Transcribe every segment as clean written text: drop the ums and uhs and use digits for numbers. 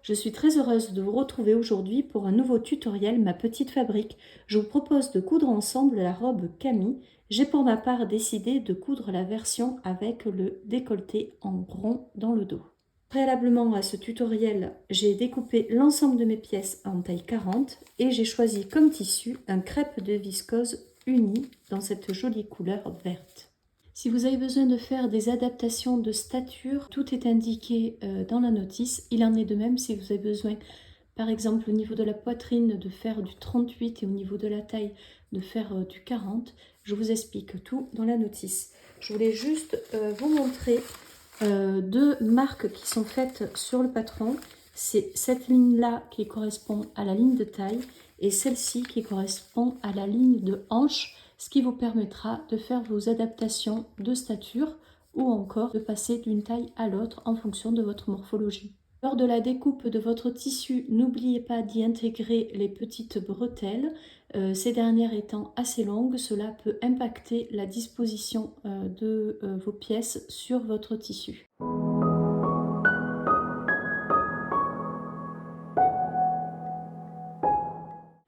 Je suis très heureuse de vous retrouver aujourd'hui pour un nouveau tutoriel Ma Petite Fabrique. Je vous propose de coudre ensemble la robe Camille. J'ai pour ma part décidé de coudre la version avec le décolleté en rond dans le dos. Préalablement à ce tutoriel, j'ai découpé l'ensemble de mes pièces en taille 40 et j'ai choisi comme tissu un crêpe de viscose uni dans cette jolie couleur verte. Si vous avez besoin de faire des adaptations de stature, tout est indiqué dans la notice. Il en est de même si vous avez besoin, par exemple, au niveau de la poitrine, de faire du 38 et au niveau de la taille, de faire du 40. Je vous explique tout dans la notice. Je voulais juste vous montrer deux marques qui sont faites sur le patron. C'est cette ligne-là qui correspond à la ligne de taille et celle-ci qui correspond à la ligne de hanche, ce qui vous permettra de faire vos adaptations de stature ou encore de passer d'une taille à l'autre en fonction de votre morphologie. Lors de la découpe de votre tissu, n'oubliez pas d'y intégrer les petites bretelles. Ces dernières étant assez longues, cela peut impacter la disposition de vos pièces sur votre tissu.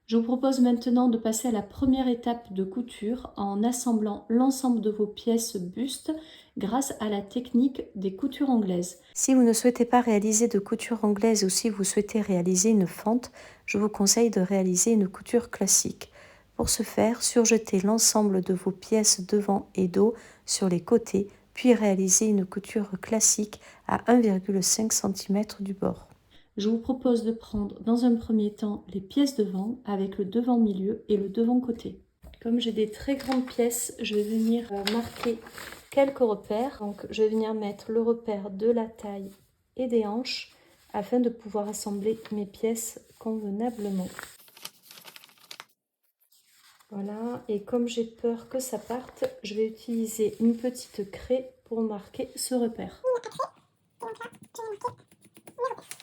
Je vous propose maintenant de passer à la première étape de couture en assemblant l'ensemble de vos pièces bustes grâce à la technique des coutures anglaises. Si vous ne souhaitez pas réaliser de couture anglaise ou si vous souhaitez réaliser une fente, je vous conseille de réaliser une couture classique. Pour ce faire, surjetez l'ensemble de vos pièces devant et dos sur les côtés, puis réalisez une couture classique à 1,5 cm du bord. Je vous propose de prendre dans un premier temps les pièces devant avec le devant milieu et le devant côté. Comme j'ai des très grandes pièces, je vais venir marquer quelques repères. Donc je vais venir mettre le repère de la taille et des hanches afin de pouvoir assembler mes pièces convenablement. Voilà, et comme j'ai peur que ça parte, je vais utiliser une petite craie pour marquer ce repère.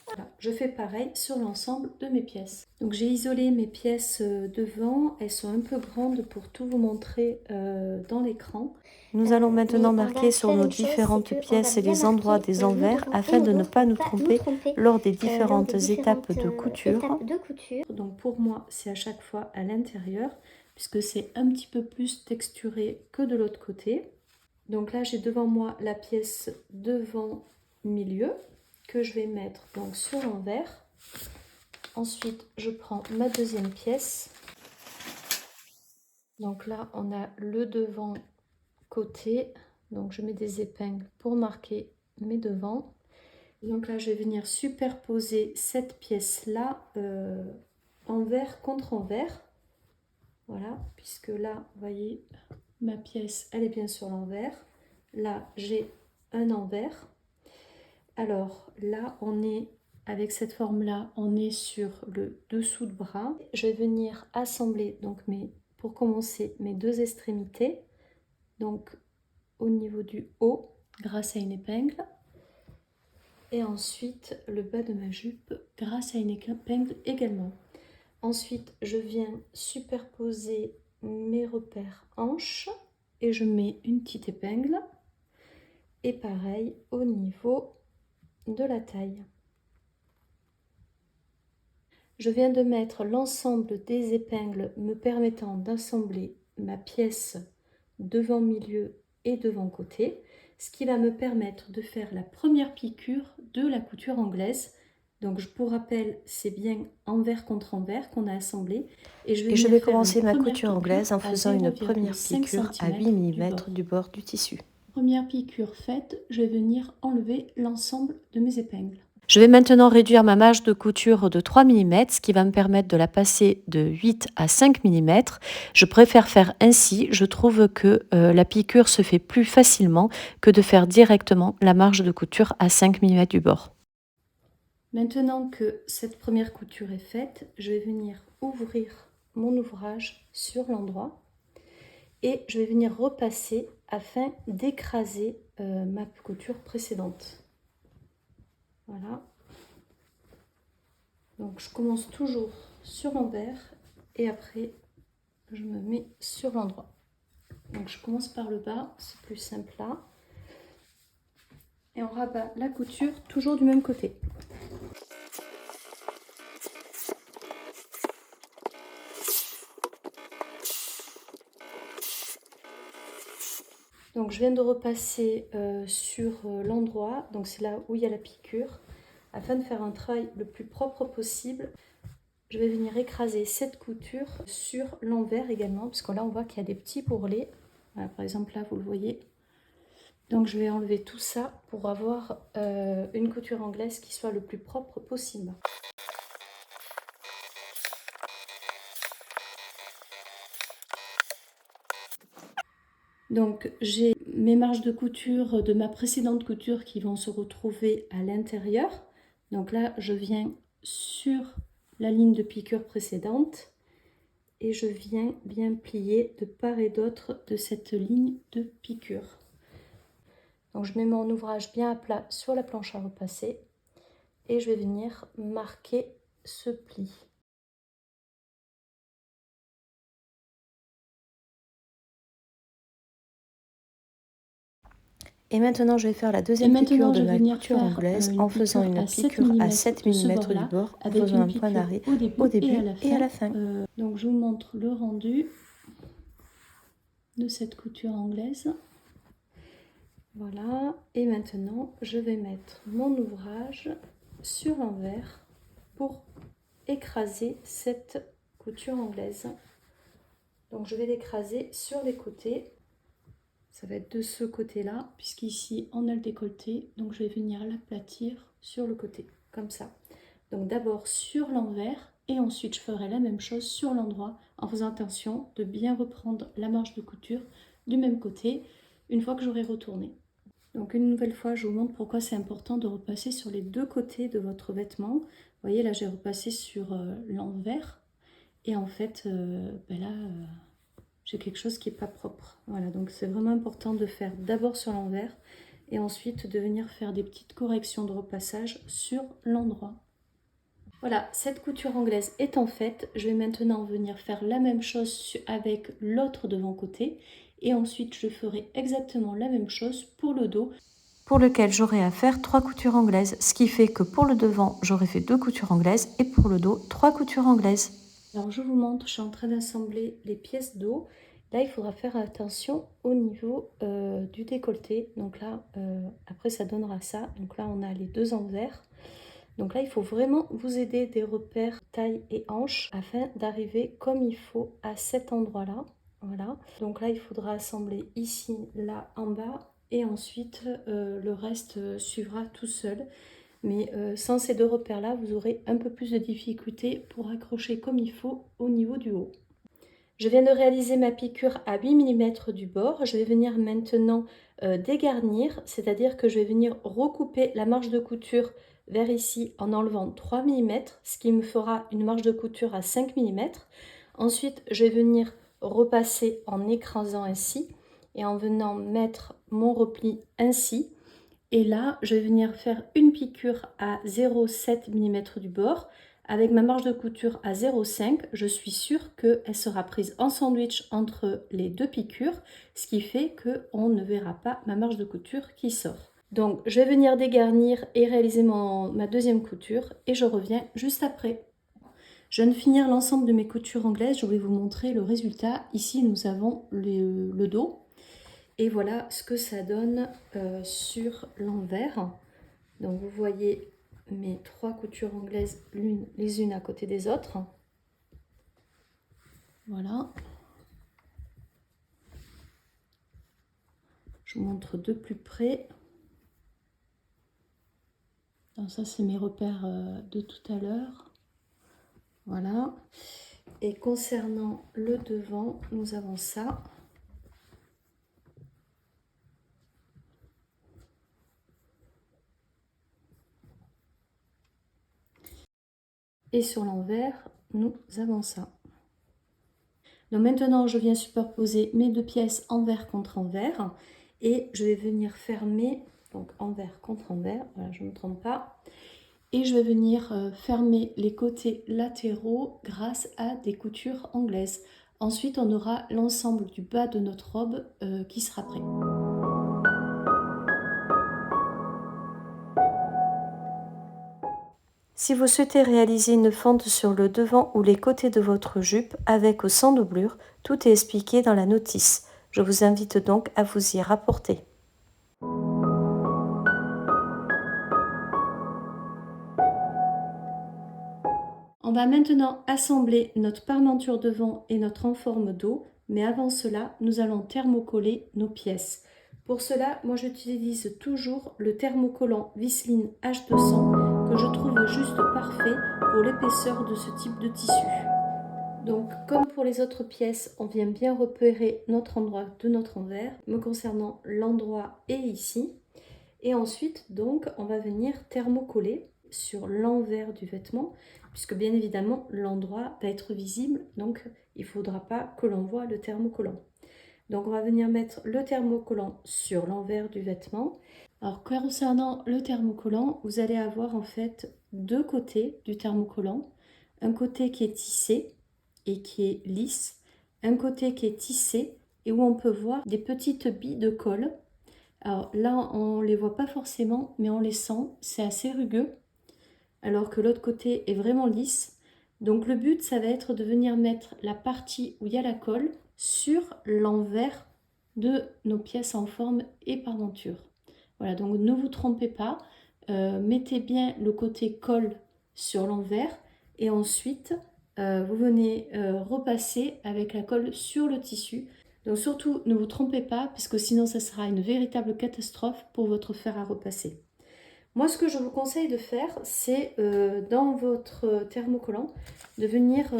Voilà, je fais pareil sur l'ensemble de mes pièces. Donc j'ai isolé mes pièces devant, elles sont un peu grandes pour tout vous montrer dans l'écran. Nous allons maintenant marquer sur nos différentes pièces les endroits des envers afin de ne pas nous tromper lors des différentes étapes de couture. Donc pour moi, c'est à chaque fois à l'intérieur puisque c'est un petit peu plus texturé que de l'autre côté. Donc là, j'ai devant moi la pièce devant milieu que je vais mettre donc sur l'envers. Ensuite, je prends ma deuxième pièce. Donc là, on a le devant côté. Donc je mets des épingles pour marquer mes devants. Donc là, je vais venir superposer cette pièce-là envers contre envers. Voilà, puisque là, vous voyez, ma pièce, elle est bien sur l'envers. Là, j'ai un envers. Alors là, on est avec cette forme-là, on est sur le dessous de bras. Je vais venir assembler donc pour commencer mes deux extrémités. Donc au niveau du haut, grâce à une épingle. Et ensuite le bas de ma jupe, grâce à une épingle également. Ensuite, je viens superposer mes repères hanches et je mets une petite épingle. Et pareil au niveau de la taille. Je viens de mettre l'ensemble des épingles me permettant d'assembler ma pièce devant milieu et devant côté, ce qui va me permettre de faire la première piqûre de la couture anglaise. Donc pour rappel, c'est bien envers contre envers qu'on a assemblé. Et je vais commencer ma couture anglaise en faisant une première piqûre à 8 mm du bord du tissu. Première piqûre faite, je vais venir enlever l'ensemble de mes épingles. Je vais maintenant réduire ma marge de couture de 3 mm, ce qui va me permettre de la passer de 8 à 5 mm. Je préfère faire ainsi, je trouve que la piqûre se fait plus facilement que de faire directement la marge de couture à 5 mm du bord. Maintenant que cette première couture est faite, je vais venir ouvrir mon ouvrage sur l'endroit et je vais venir repasser afin d'écraser ma couture précédente. Voilà. Donc je commence toujours sur l'envers et après je me mets sur l'endroit. Donc je commence par le bas, c'est plus simple là. Et on rabat la couture toujours du même côté. Donc je viens de repasser sur l'endroit, donc c'est là où il y a la piqûre, afin de faire un travail le plus propre possible. Je vais venir écraser cette couture sur l'envers également, parce que là on voit qu'il y a des petits bourrelets. Voilà, par exemple là vous le voyez. Donc je vais enlever tout ça pour avoir une couture anglaise qui soit le plus propre possible. Donc j'ai mes marges de couture de ma précédente couture qui vont se retrouver à l'intérieur. Donc là je viens sur la ligne de piqûre précédente et je viens bien plier de part et d'autre de cette ligne de piqûre. Donc je mets mon ouvrage bien à plat sur la planche à repasser et je vais venir marquer ce pli. Et maintenant, je vais faire la deuxième piqûre de ma couture anglaise en faisant une piqûre à 7 mm du bord, en faisant un point d'arrêt au début et à la fin. Donc, je vous montre le rendu de cette couture anglaise. Voilà. Et maintenant, je vais mettre mon ouvrage sur l'envers pour écraser cette couture anglaise. Donc, je vais l'écraser sur les côtés. Ça va être de ce côté-là, puisqu'ici on a le décolleté, donc je vais venir l'aplatir sur le côté, comme ça. Donc d'abord sur l'envers, et ensuite je ferai la même chose sur l'endroit, en faisant attention de bien reprendre la marge de couture du même côté, une fois que j'aurai retourné. Donc une nouvelle fois, je vous montre pourquoi c'est important de repasser sur les deux côtés de votre vêtement. Vous voyez, là j'ai repassé sur l'envers, et en fait, j'ai quelque chose qui n'est pas propre. Voilà, donc c'est vraiment important de faire d'abord sur l'envers et ensuite de venir faire des petites corrections de repassage sur l'endroit. Voilà, cette couture anglaise étant faite, je vais maintenant venir faire la même chose avec l'autre devant-côté et ensuite je ferai exactement la même chose pour le dos, pour lequel j'aurai à faire 3 coutures anglaises, ce qui fait que pour le devant, j'aurai fait 2 coutures anglaises et pour le dos, 3 coutures anglaises. Alors je vous montre, je suis en train d'assembler les pièces dos. Là, il faudra faire attention au niveau du décolleté. Donc là, après ça donnera ça. Donc là, on a les deux envers. Donc là, il faut vraiment vous aider des repères taille et hanche afin d'arriver comme il faut à cet endroit-là. Voilà. Donc là, il faudra assembler ici, là, en bas. Et ensuite, le reste suivra tout seul. Mais sans ces deux repères-là, vous aurez un peu plus de difficulté pour accrocher comme il faut au niveau du haut. Je viens de réaliser ma piqûre à 8 mm du bord. Je vais venir maintenant dégarnir, c'est-à-dire que je vais venir recouper la marge de couture vers ici en enlevant 3 mm, ce qui me fera une marge de couture à 5 mm. Ensuite, je vais venir repasser en écrasant ainsi et en venant mettre mon repli ainsi. Et là, je vais venir faire une piqûre à 0,7 mm du bord. Avec ma marge de couture à 0,5, je suis sûre qu'elle sera prise en sandwich entre les deux piqûres, ce qui fait qu'on ne verra pas ma marge de couture qui sort. Donc, je vais venir dégarnir et réaliser ma deuxième couture et je reviens juste après. Je viens de finir l'ensemble de mes coutures anglaises, je vais vous montrer le résultat. Ici, nous avons le dos. Et voilà ce que ça donne sur l'envers. Donc vous voyez mes 3 coutures anglaises les unes à côté des autres. Voilà. Je vous montre de plus près. Donc ça c'est mes repères de tout à l'heure. Voilà. Et concernant le devant, nous avons ça. Et sur l'envers, nous avons ça. Donc maintenant, je viens superposer mes deux pièces envers contre envers. Et je vais venir fermer, donc envers contre envers, voilà, je ne me trompe pas. Et je vais venir fermer les côtés latéraux grâce à des coutures anglaises. Ensuite, on aura l'ensemble du bas de notre robe qui sera prêt. Si vous souhaitez réaliser une fente sur le devant ou les côtés de votre jupe avec ou sans doublure, tout est expliqué dans la notice. Je vous invite donc à vous y rapporter. On va maintenant assembler notre parmenture devant et notre enforme dos, mais avant cela, nous allons thermocoller nos pièces. Pour cela, moi j'utilise toujours le thermocollant Visseline H200 que je trouve juste parfait pour l'épaisseur de ce type de tissu. Donc, comme pour les autres pièces, on vient bien repérer notre endroit de notre envers. Me concernant, l'endroit est ici. Et ensuite, donc, on va venir thermocoller sur l'envers du vêtement, puisque bien évidemment, l'endroit va être visible, donc il ne faudra pas que l'on voit le thermocollant. Donc, on va venir mettre le thermocollant sur l'envers du vêtement. Alors, concernant le thermocollant, vous allez avoir en fait deux côtés du thermocollant. Un côté qui est tissé et qui est lisse, un côté qui est tissé et où on peut voir des petites billes de colle. Alors là, on ne les voit pas forcément, mais on les sent, c'est assez rugueux, alors que l'autre côté est vraiment lisse. Donc le but, ça va être de venir mettre la partie où il y a la colle sur l'envers de nos pièces en forme et parmenture. Voilà, donc ne vous trompez pas, mettez bien le côté colle sur l'envers et ensuite vous venez repasser avec la colle sur le tissu. Donc surtout ne vous trompez pas parce que sinon ça sera une véritable catastrophe pour votre fer à repasser. Moi ce que je vous conseille de faire c'est dans votre thermocollant de venir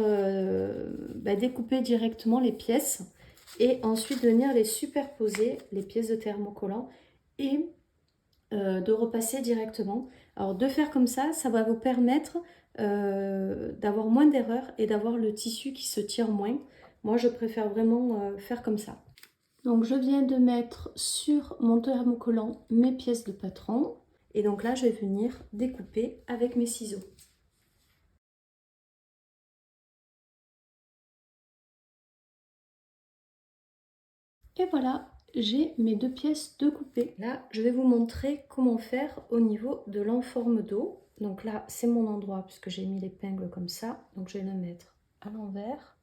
découper directement les pièces et ensuite venir les superposer, les pièces de thermocollant et de repasser directement. Alors de faire comme ça va vous permettre d'avoir moins d'erreurs et d'avoir le tissu qui se tire moins. Moi je préfère vraiment faire comme ça. Donc je viens de mettre sur mon thermocollant mes pièces de patron et donc là je vais venir découper avec mes ciseaux. Et voilà, j'ai mes deux pièces de coupées. Là, je vais vous montrer comment faire au niveau de l'enforme dos. Donc là, c'est mon endroit puisque j'ai mis l'épingle comme ça. Donc je vais le mettre à l'envers.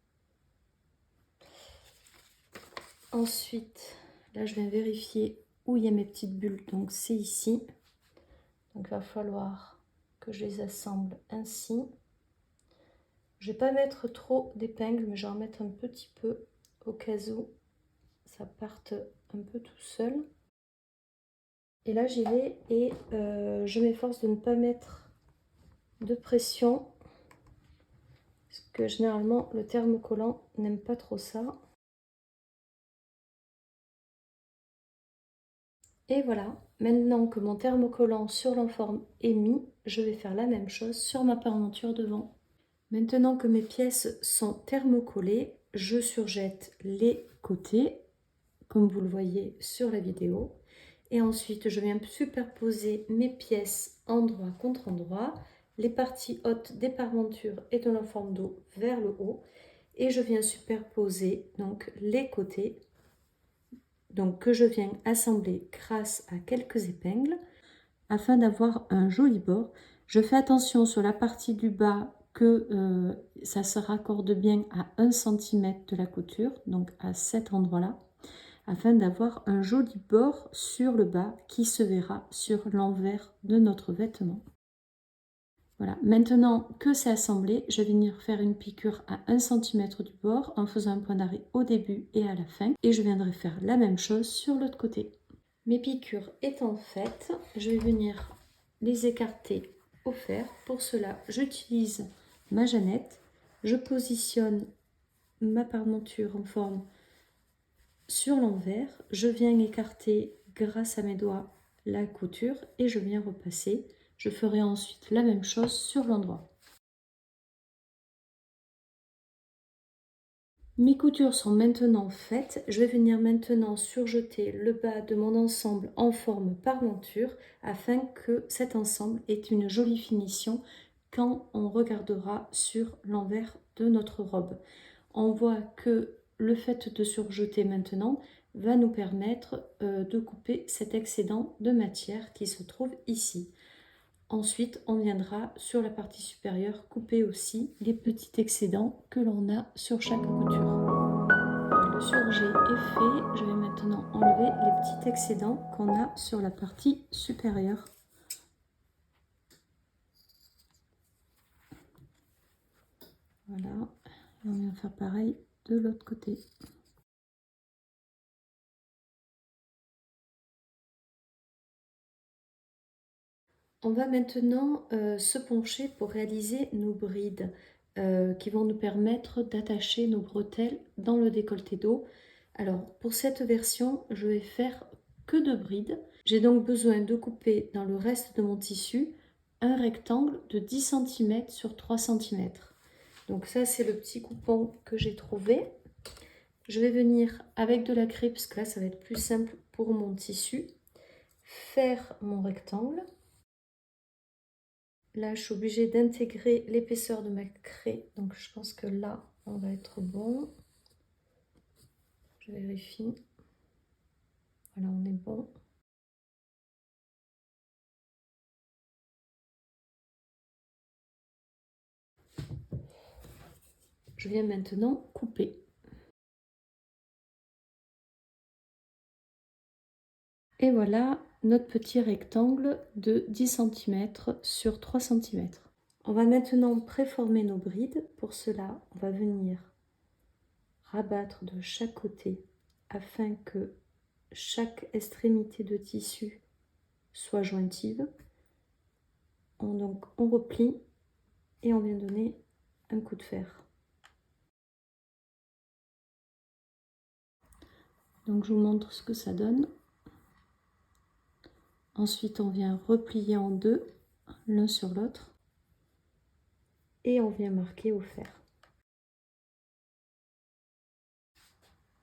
Ensuite, là, je vais vérifier où il y a mes petites bulles. Donc c'est ici. Donc il va falloir que je les assemble ainsi. Je ne vais pas mettre trop d'épingles, mais je vais en mettre un petit peu au cas où ça parte un peu tout seul. Et là j'y vais et je m'efforce de ne pas mettre de pression parce que généralement le thermocollant n'aime pas trop ça. Et voilà, maintenant que mon thermocollant sur l'enforme est mis, je vais faire la même chose sur ma parmenture devant. Maintenant que mes pièces sont thermocollées, je surjette les côtés comme vous le voyez sur la vidéo. Et ensuite, je viens superposer mes pièces endroit contre endroit, les parties hautes des parmentures et de l'enforme dos vers le haut. Et je viens superposer donc les côtés, donc que je viens assembler grâce à quelques épingles, afin d'avoir un joli bord. Je fais attention sur la partie du bas que ça se raccorde bien à 1 cm de la couture, donc à cet endroit-là, afin d'avoir un joli bord sur le bas qui se verra sur l'envers de notre vêtement. Voilà, maintenant que c'est assemblé, je vais venir faire une piqûre à 1 cm du bord en faisant un point d'arrêt au début et à la fin. Et je viendrai faire la même chose sur l'autre côté. Mes piqûres étant faites, je vais venir les écarter au fer. Pour cela, j'utilise ma jeannette. Je positionne ma parmenture en forme sur l'envers, je viens écarter grâce à mes doigts la couture et je viens repasser. Je ferai ensuite la même chose sur l'endroit. Mes coutures sont maintenant faites. Je vais venir maintenant surjeter le bas de mon ensemble en forme parmenture afin que cet ensemble ait une jolie finition quand on regardera sur l'envers de notre robe. On voit que le fait de surjeter maintenant va nous permettre de couper cet excédent de matière qui se trouve ici. Ensuite, on viendra sur la partie supérieure couper aussi les petits excédents que l'on a sur chaque couture. Le surjet est fait. Je vais maintenant enlever les petits excédents qu'on a sur la partie supérieure. Voilà, et on vient faire pareil de l'autre côté. On va maintenant se pencher pour réaliser nos brides qui vont nous permettre d'attacher nos bretelles dans le décolleté dos. Alors pour cette version, je vais faire que 2 brides. J'ai donc besoin de couper dans le reste de mon tissu un rectangle de 10 cm sur 3 cm. Donc ça c'est le petit coupon que j'ai trouvé. Je vais venir avec de la craie, parce que là ça va être plus simple pour mon tissu, faire mon rectangle. Là, je suis obligée d'intégrer l'épaisseur de ma craie. Donc, je pense que là, on va être bon. Je vérifie. Voilà, on est bon. Je viens maintenant couper. Et voilà notre petit rectangle de 10 cm sur 3 cm. On va maintenant préformer nos brides. Pour cela, on va venir rabattre de chaque côté afin que chaque extrémité de tissu soit jointive. Donc on replie et on vient donner un coup de fer. Donc je vous montre ce que ça donne. Ensuite on vient replier en deux l'un sur l'autre et on vient marquer au fer.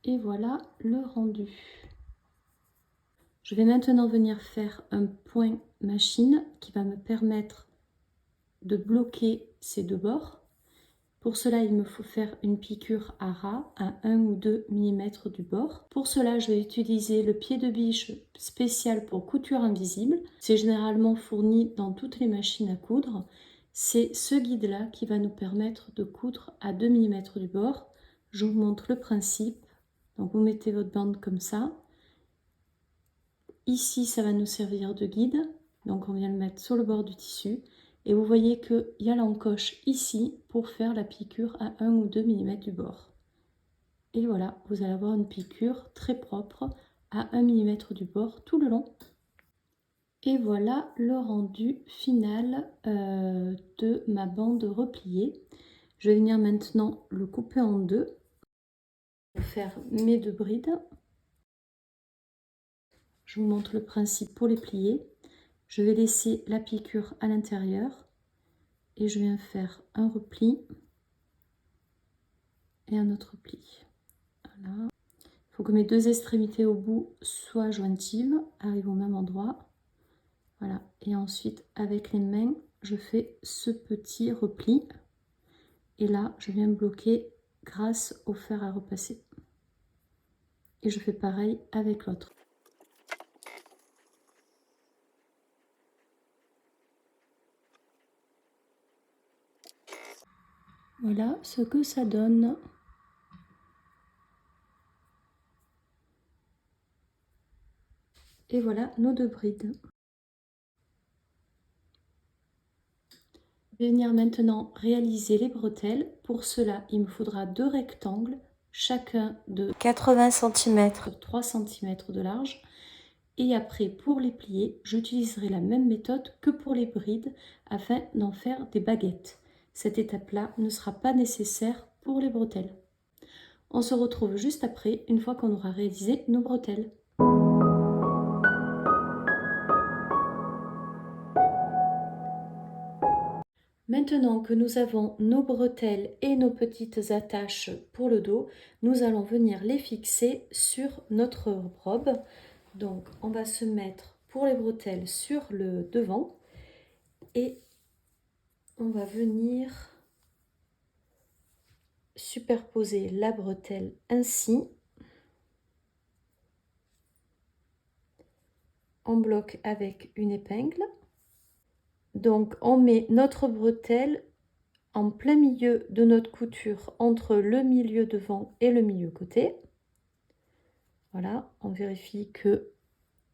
Et voilà le rendu. Je vais maintenant venir faire un point machine qui va me permettre de bloquer ces deux bords. Pour cela, il me faut faire une piqûre à ras à 1 ou 2 mm du bord. Pour cela, je vais utiliser le pied de biche spécial pour couture invisible. C'est généralement fourni dans toutes les machines à coudre. C'est ce guide-là qui va nous permettre de coudre à 2 mm du bord. Je vous montre le principe. Donc vous mettez votre bande comme ça. Ici, ça va nous servir de guide. Donc on vient le mettre sur le bord du tissu. Et vous voyez qu'il y a l'encoche ici pour faire la piqûre à 1 ou 2 mm du bord. Et voilà, vous allez avoir une piqûre très propre à 1 mm du bord tout le long. Et voilà le rendu final de ma bande repliée. Je vais venir maintenant le couper en deux pour faire mes 2 brides. Je vous montre le principe pour les plier. Je vais laisser la piqûre à l'intérieur et je viens faire un repli et un autre pli. Voilà. Il faut que mes 2 extrémités au bout soient jointives, arrivent au même endroit. Voilà. Et ensuite, avec les mains, je fais ce petit repli. Et là, je viens bloquer grâce au fer à repasser. Et je fais pareil avec l'autre. Voilà ce que ça donne. Et voilà nos 2 brides. Je vais venir maintenant réaliser les bretelles. Pour cela, il me faudra 2 rectangles, chacun de 80 cm sur 3 cm de large. Et après, pour les plier, j'utiliserai la même méthode que pour les brides afin d'en faire des baguettes. Cette étape-là ne sera pas nécessaire pour les bretelles. On se retrouve juste après, une fois qu'on aura réalisé nos bretelles. Maintenant que nous avons nos bretelles et nos petites attaches pour le dos, nous allons venir les fixer sur notre robe. Donc on va se mettre pour les bretelles sur le devant et on va venir superposer la bretelle ainsi. On bloque avec une épingle. Donc on met notre bretelle en plein milieu de notre couture entre le milieu devant et le milieu côté. Voilà, on vérifie que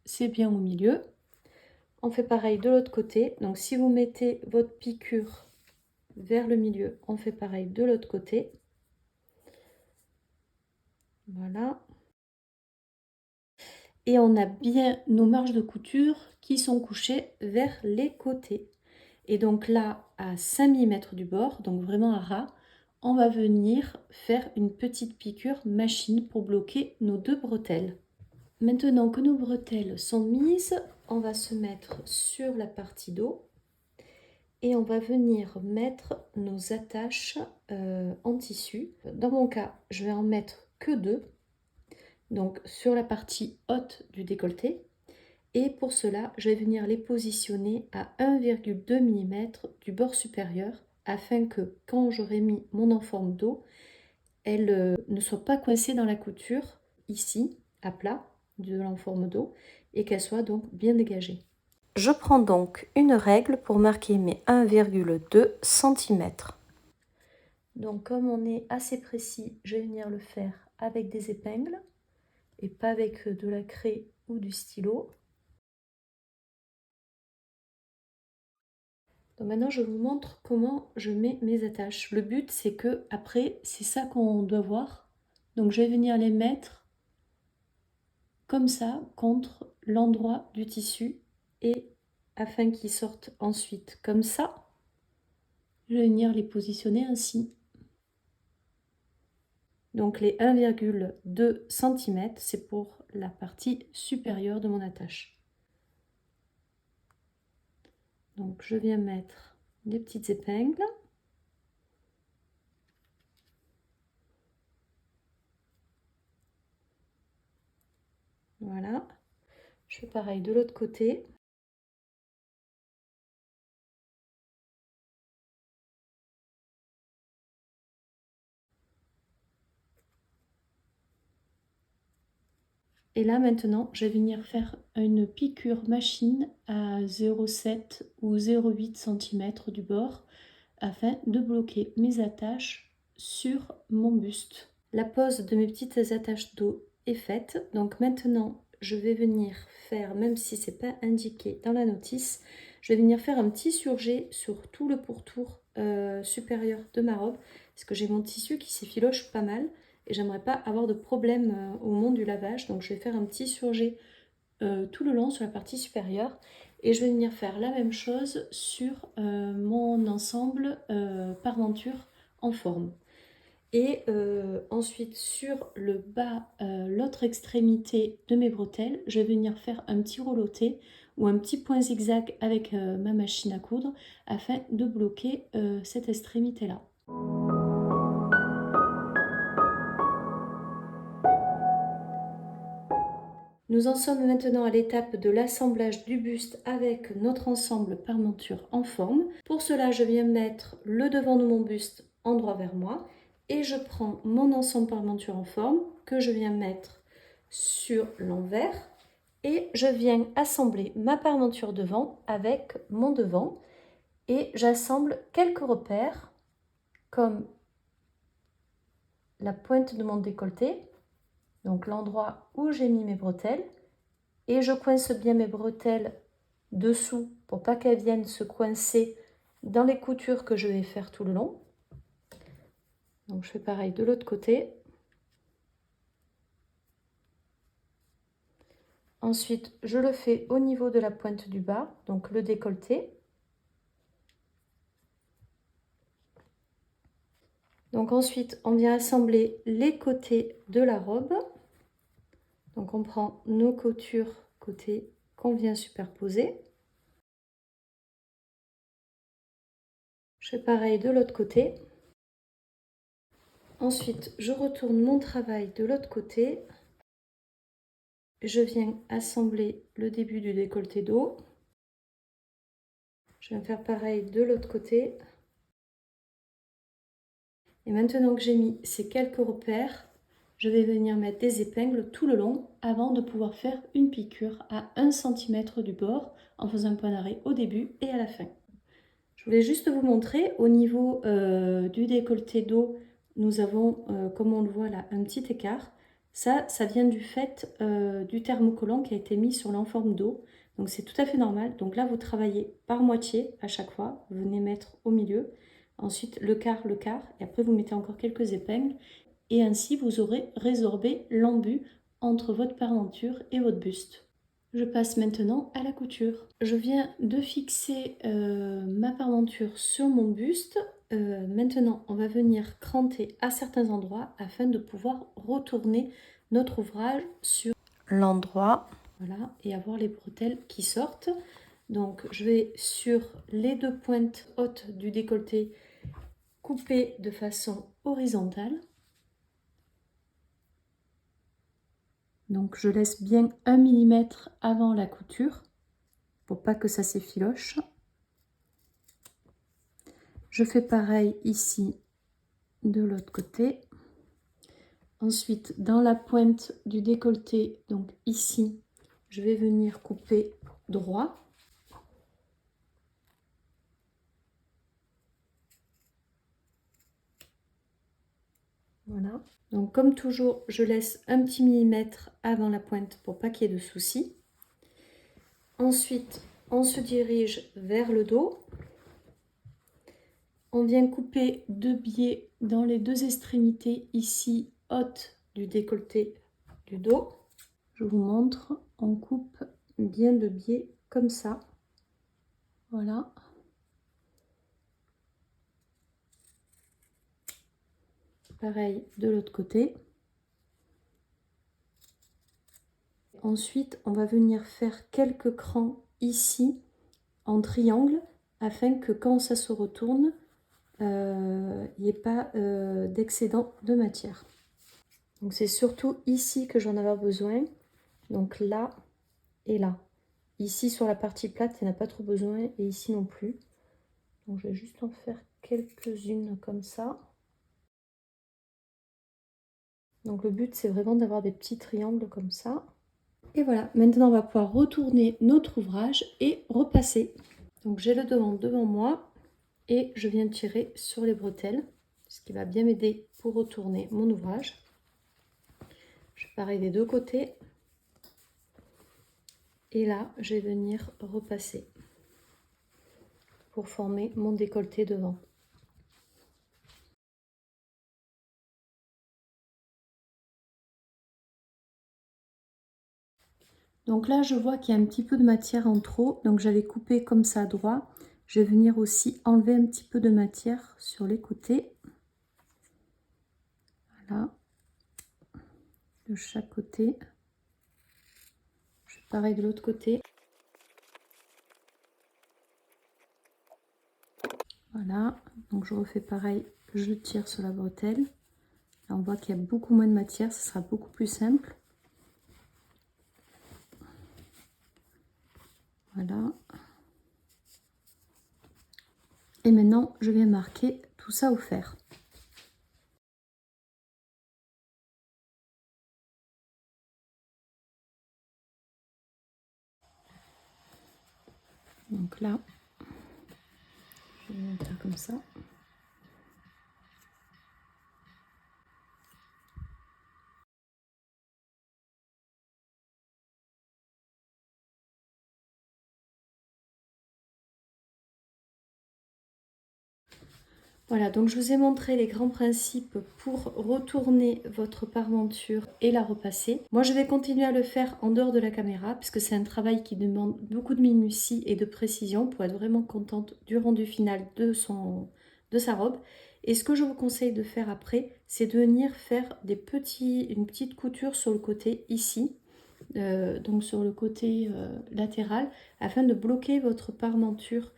c'est bien au milieu. On fait pareil de l'autre côté. Donc si vous mettez votre piqûre vers le milieu, on fait pareil de l'autre côté. Voilà. Et on a bien nos marges de couture qui sont couchées vers les côtés. Et donc là, à 5 mm du bord, donc vraiment à ras, on va venir faire une petite piqûre machine pour bloquer nos 2 bretelles. Maintenant que nos bretelles sont mises, on va se mettre sur la partie dos et on va venir mettre nos attaches en tissu. Dans mon cas, je vais en mettre que 2, donc sur la partie haute du décolleté. Et pour cela, je vais venir les positionner à 1,2 mm du bord supérieur afin que quand j'aurai mis mon enforme dos, elle ne soit pas coincée dans la couture ici, à plat de l'enforme dos, et qu'elle soit donc bien dégagée. Je prends donc une règle pour marquer mes 1,2 cm. Donc comme on est assez précis, je vais venir le faire avec des épingles et pas avec de la craie ou du stylo. Donc maintenant, je vous montre comment je mets mes attaches. Le but, c'est que après, c'est ça qu'on doit voir. Donc je vais venir les mettre comme ça contre l'endroit du tissu et afin qu'ils sortent ensuite comme ça, je vais venir les positionner ainsi. Donc les 1,2 cm, c'est pour la partie supérieure de mon attache. Donc je viens mettre des petites épingles. Voilà. Je fais pareil de l'autre côté. Et là maintenant, je vais venir faire une piqûre machine à 0,7 ou 0,8 cm du bord afin de bloquer mes attaches sur mon buste. La pose de mes petites attaches dos est faite. Donc maintenant, je vais venir faire, même si ce n'est pas indiqué dans la notice, je vais venir faire un petit surjet sur tout le pourtour supérieur de ma robe parce que j'ai mon tissu qui s'effiloche pas mal et j'aimerais pas avoir de problème au moment du lavage. Donc je vais faire un petit surjet tout le long sur la partie supérieure et je vais venir faire la même chose sur mon ensemble parmenture en forme. Et ensuite sur le bas, l'autre extrémité de mes bretelles, je vais venir faire un petit rouloté ou un petit point zigzag avec ma machine à coudre afin de bloquer cette extrémité là. Nous en sommes maintenant à l'étape de l'assemblage du buste avec notre ensemble parmenture en forme. Pour cela, je viens mettre le devant de mon buste endroit vers moi et je prends mon ensemble parmenture en forme que je viens mettre sur l'envers et je viens assembler ma parmenture devant avec mon devant et j'assemble quelques repères comme la pointe de mon décolleté, donc l'endroit où j'ai mis mes bretelles, et je coince bien mes bretelles dessous pour pas qu'elles viennent se coincer dans les coutures que je vais faire tout le long. Donc je fais pareil de l'autre côté. Ensuite, je le fais au niveau de la pointe du bas, donc le décolleté. Donc ensuite, on vient assembler les côtés de la robe. Donc on prend nos coutures côté qu'on vient superposer. Je fais pareil de l'autre côté. Ensuite, je retourne mon travail de l'autre côté. Je viens assembler le début du décolleté dos. Je viens faire pareil de l'autre côté. Et maintenant que j'ai mis ces quelques repères, je vais venir mettre des épingles tout le long avant de pouvoir faire une piqûre à 1 cm du bord en faisant un point d'arrêt au début et à la fin. Je voulais juste vous montrer au niveau du décolleté dos, nous avons, comme on le voit là, un petit écart. Ça vient du fait du thermocollant qui a été mis sur l'enforme d'eau. Donc c'est tout à fait normal. Donc là, vous travaillez par moitié à chaque fois. Vous venez mettre au milieu. Ensuite, le quart. Et après, vous mettez encore quelques épingles. Et ainsi, vous aurez résorbé l'embu entre votre parmenture et votre buste. Je passe maintenant à la couture. Je viens de fixer ma parmenture sur mon buste. Maintenant, on va venir cranter à certains endroits afin de pouvoir retourner notre ouvrage sur l'endroit. Voilà, et avoir les bretelles qui sortent. Donc, je vais sur les 2 pointes hautes du décolleté couper de façon horizontale. Donc, je laisse bien 1 mm avant la couture pour pas que ça s'effiloche. Je fais pareil ici de l'autre côté. Ensuite, dans la pointe du décolleté, donc ici, je vais venir couper droit. Voilà. Donc comme toujours, je laisse un petit millimètre avant la pointe pour pas qu'il y ait de soucis. Ensuite, on se dirige vers le dos. On vient couper 2 biais dans les 2 extrémités ici hautes du décolleté du dos. Je vous montre, on coupe bien de biais comme ça. Voilà. Pareil de l'autre côté. Ensuite, on va venir faire quelques crans ici en triangle afin que quand ça se retourne, il n'y ait pas d'excédent de matière. Donc c'est surtout ici que j'en avais besoin. Donc là et là. Ici sur la partie plate, il n'y en a pas trop besoin et ici non plus. Donc je vais juste en faire quelques-unes comme ça. Donc le but c'est vraiment d'avoir des petits triangles comme ça. Et voilà, maintenant on va pouvoir retourner notre ouvrage et repasser. Donc j'ai le devant moi et je viens tirer sur les bretelles, ce qui va bien m'aider pour retourner mon ouvrage. Je fais pareil des 2 côtés. Et là, je vais venir repasser pour former mon décolleté devant. Donc là, je vois qu'il y a un petit peu de matière en trop. Donc j'avais coupé comme ça droit. Je vais venir aussi enlever un petit peu de matière sur les côtés. Voilà. De chaque côté. Je fais pareil de l'autre côté. Voilà. Donc je refais pareil. Je tire sur la bretelle. Là, on voit qu'il y a beaucoup moins de matière. Ce sera beaucoup plus simple. Voilà. Et maintenant, je viens marquer tout ça au fer. Donc là, je vais faire comme ça. Voilà, donc je vous ai montré les grands principes pour retourner votre parmenture et la repasser. Moi, je vais continuer à le faire en dehors de la caméra puisque c'est un travail qui demande beaucoup de minutie et de précision pour être vraiment contente du rendu final de sa robe. Et ce que je vous conseille de faire après, c'est de venir faire une petite couture sur le côté ici, donc sur le côté latéral, afin de bloquer votre parmenture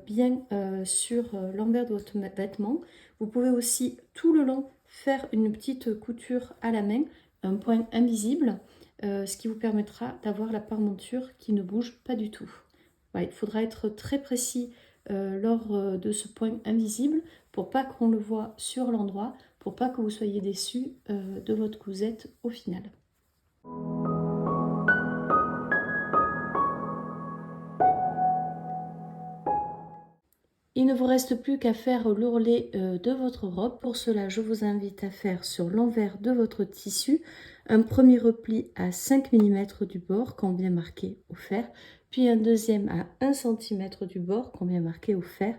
bien sur l'envers de votre vêtement. Vous pouvez aussi tout le long faire une petite couture à la main, un point invisible, ce qui vous permettra d'avoir la parmenture qui ne bouge pas du tout. Ouais, il faudra être très précis lors de ce point invisible pour pas qu'on le voit sur l'endroit, pour pas que vous soyez déçus de votre cousette au final. Et Il ne vous reste plus qu'à faire l'ourlet de votre robe. Pour cela, je vous invite à faire sur l'envers de votre tissu un premier repli à 5 mm du bord qu'on vient marquer au fer, puis un deuxième à 1 cm du bord qu'on vient marquer au fer.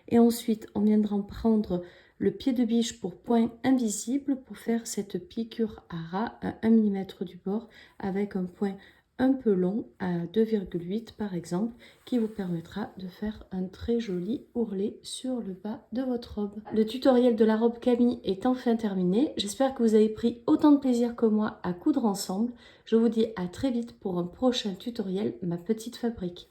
Et ensuite, on viendra prendre le pied de biche pour point invisible pour faire cette piqûre à ras à 1 mm du bord avec un point un peu long à 2,8 par exemple, qui vous permettra de faire un très joli ourlet sur le bas de votre robe. Le tutoriel de la robe Camille est enfin terminé. J'espère que vous avez pris autant de plaisir que moi à coudre ensemble. Je vous dis à très vite pour un prochain tutoriel Ma Petite Fabrique.